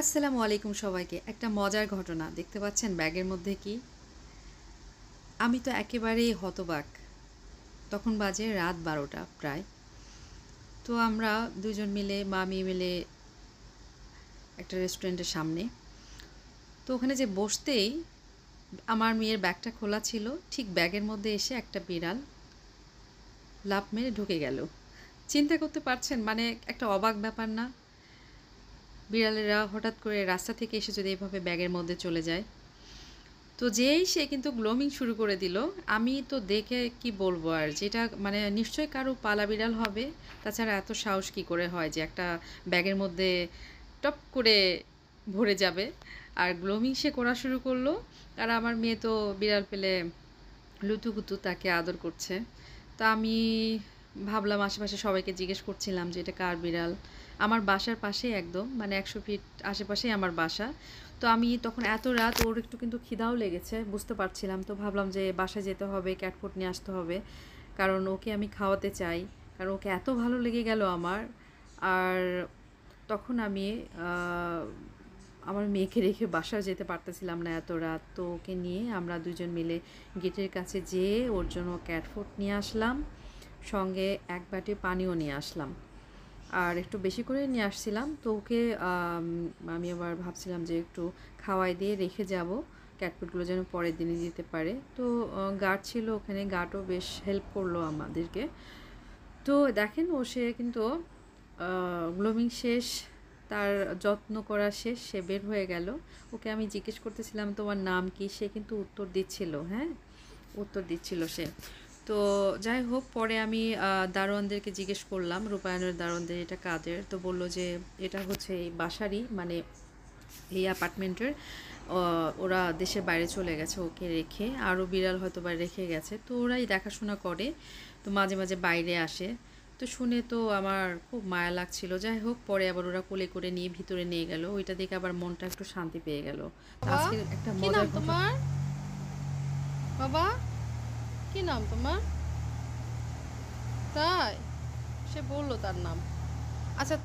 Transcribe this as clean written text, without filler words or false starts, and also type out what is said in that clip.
আসসালামু আলাইকুম সবাইকে। একটা মজার ঘটনা দেখতে পাচ্ছেন ব্যাগের মধ্যে কি? আমি তো একেবারেই হতবাক। তখন বাজে রাত ১২টা প্রায়। তো আমরা ২ জন মিলে মা-মেয়ে মিলে একটা রেস্টুরেন্টের সামনে। তো ওখানে যে বসতেই আমার মেয়ের ব্যাগটা খোলা ছিল। ঠিক ব্যাগের মধ্যে এসে একটা বিড়াল লাফ মেরে ঢুকে গেল। চিন্তা করতে পারছেন? মানে একটা অবাক ব্যাপার না? বিড়ালেরা হঠাৎ করে রাস্তা থেকে এসে যদি এভাবে ব্যাগের মধ্যে চলে যায়। তো যেই সে কিন্তু গ্লোমিং শুরু করে দিল, আমি তো দেখে কি বলবো আর যেটা মানে নিশ্চয়ই কারো পালা বিড়াল হবে। তাছাড়া এত সাহস কি করে হয় যে একটা ব্যাগের মধ্যে টপ করে ভরে যাবে। আর গ্লোমিং সে করা শুরু করলো। আর আমার মেয়ে তো বিড়াল পেলে লুতুপুতু তাকে আদর করছে। তো আমি ভাবলাম আশেপাশে সবাইকে জিজ্ঞেস করছিলাম যে এটা কার বিড়াল। আমার বাসার পাশেই একদম মানে ১০০ ফিট আশেপাশেই আমার বাসা। তো আমি তখন এত রাত ওর একটু কিন্তু খিদাও লেগেছে বুঝতে পারছিলাম। তো ভাবলাম যে বাসায় যেতে হবে, ক্যাট ফুড নিয়ে আসতে হবে। কারণ ওকে আমি খাওয়াতে চাই। কারণ ওকে এত ভালো লেগে গেল আমার। আর তখন আমি আ আমার মেয়েকে রেখে বাসায় যেতে পারতেছিলাম না এত রাত। তো ওকে নিয়ে আমরা ২ জন মিলে গেটের কাছে যেয়ে ওর জন্য ক্যাট ফুড নিয়ে আসলাম। সঙ্গে ১ বাটি পানিও নিয়ে আসলাম। আর একটু বেশি করে নিয়ে আসছিলাম। তো ওকে আমি আবার ভাবছিলাম যে একটু খাওয়াই দিয়ে রেখে যাবো। ক্যাট ফুডগুলো যেন পরের দিনে দিতে পারে। তো গার্ড ছিল ওখানে, গার্ডও বেশ হেল্প করলো আমাদেরকে। তো দেখেন সে কিন্তু গ্লোমিং শেষ, তার যত্ন করা শেষ, সে বের হয়ে গেল। ওকে আমি জিজ্ঞেস করতেছিলাম তোমার নাম কি? সে কিন্তু উত্তর দিচ্ছিল, হ্যাঁ? উত্তর দিচ্ছিল সে। তো যাই হোক পরে আমি দারোয়ানদেরকে জিজ্ঞেস করলাম, রূপায়ণের দারোয়ানদের এটা কাদের? তো বলল যে এটা হচ্ছে এই বাসারই মানে এই অ্যাপার্টমেন্টের ওরা দেশের বাইরে চলে গেছে ওকে রেখে। আরও বিড়াল হয়তোবা রেখে গেছে। তো ওরাই দেখাশোনা করে। তো মাঝে, মাঝে বাইরে আসে। তো শুনে তো আমার খুব মায়া লাগছিল। যাই হোক পরে আবার ওরা কোলে করে নিয়ে ভিতরে নিয়ে গেল। ওইটা দেখে আবার মনটা একটু শান্তি পেয়ে গেল। তো বাবা, আজকে একটা কি নাম মজার ঘটনা। তোমার? বাবা, কি নাম তোমার? তাই? সে বললো তার নাম। আচ্ছা,